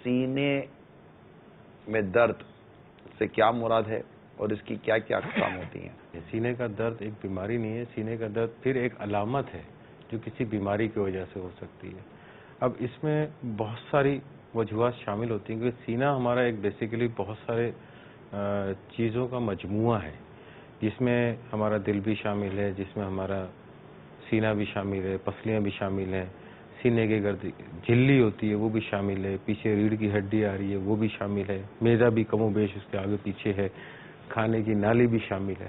سینے میں درد سے کیا مراد ہے اور اس کی کیا کیا اقسام ہوتی ہیں؟ سینے کا درد ایک بیماری نہیں ہے، سینے کا درد پھر ایک علامت ہے جو کسی بیماری کی وجہ سے ہو سکتی ہے۔ اب اس میں بہت ساری وجوہات شامل ہوتی ہیں کیونکہ سینہ ہمارا ایک بیسیکلی بہت سارے چیزوں کا مجموعہ ہے، جس میں ہمارا دل بھی شامل ہے، جس میں ہمارا سینہ بھی شامل ہے، پسلیاں بھی شامل ہیں، سینے کے گرد جھلی ہوتی ہے وہ بھی شامل ہے، پیچھے ریڑھ کی ہڈی آ رہی ہے وہ بھی شامل ہے، معدہ بھی کم و بیش اس کے آگے پیچھے ہے، کھانے کی نالی بھی شامل ہے۔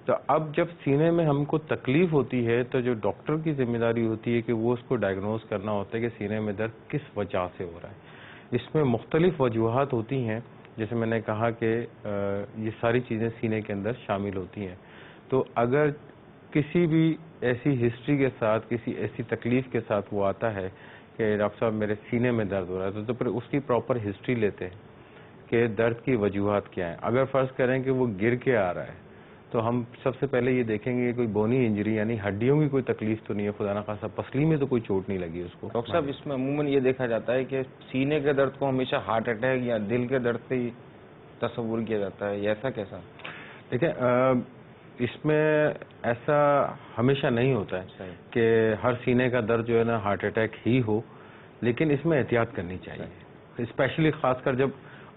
تو اب جب سینے میں ہم کو تکلیف ہوتی ہے تو جو ڈاکٹر کی ذمہ داری ہوتی ہے کہ وہ اس کو ڈائگنوز کرنا ہوتا ہے کہ سینے میں درد کس وجہ سے ہو رہا ہے۔ اس میں مختلف وجوہات ہوتی ہیں، جیسے میں نے کہا کہ یہ ساری چیزیں سینے کے اندر شامل ہوتی ہیں۔ تو اگر کسی بھی ایسی ہسٹری کے ساتھ، کسی ایسی تکلیف کے ساتھ وہ آتا ہے کہ ڈاکٹر صاحب میرے سینے میں درد ہو رہا ہے، تو پھر اس کی پراپر ہسٹری لیتے ہیں کہ درد کی وجوہات کیا ہیں۔ اگر فرض کریں کہ وہ گر کے آ رہا ہے تو ہم سب سے پہلے یہ دیکھیں گے کہ کوئی بونی انجری یعنی ہڈیوں کی کوئی تکلیف تو نہیں ہے، خدا نخواستہ پسلی میں تو کوئی چوٹ نہیں لگی اس کو۔ ڈاکٹر صاحب اس میں عموماً یہ دیکھا جاتا ہے کہ سینے کے درد کو ہمیشہ ہارٹ اٹیک یا دل کے درد سے ہی تصور کیا جاتا ہے، یہ ایسا کیسا؟ دیکھیں اس میں ایسا ہمیشہ نہیں ہوتا ہے کہ ہر سینے کا درد جو ہے نا ہارٹ اٹیک ہی ہو، لیکن اس میں احتیاط کرنی چاہیے، اسپیشلی خاص کر جب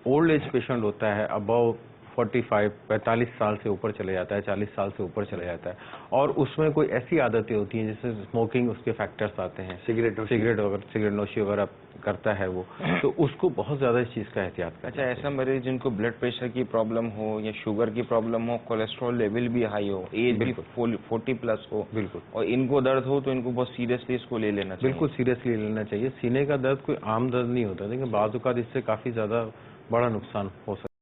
اولڈ ایج پیشنٹ ہوتا ہے، اباؤ 45 سال سے اوپر چلے جاتا ہے، 40 سال سے اوپر چلے جاتا ہے، اور اس میں کوئی ایسی عادتیں ہوتی ہیں جیسے اسموکنگ، اس کے فیکٹرز آتے ہیں، سگریٹ نوشی وغیرہ کرتا ہے وہ، تو اس کو بہت زیادہ اس چیز کا احتیاط کرنا اچھا، چاہیے۔ ایسا مریض جن کو بلڈ پریشر کی پرابلم ہو یا شوگر کی پرابلم ہو، کولیسٹرول لیول بھی ہائی ہو، ایج بھی 40+ ہو، بالکل اور ان کو درد ہو تو ان کو بہت سیریسلی اس کو لے لینا چاہیے۔ بالکل سیریسلی لینا چاہیے۔ سینے کا درد کوئی عام درد نہیں ہوتا، لیکن بعض اوقات اس سے کافی زیادہ بڑا نقصان ہو سکتا ہے۔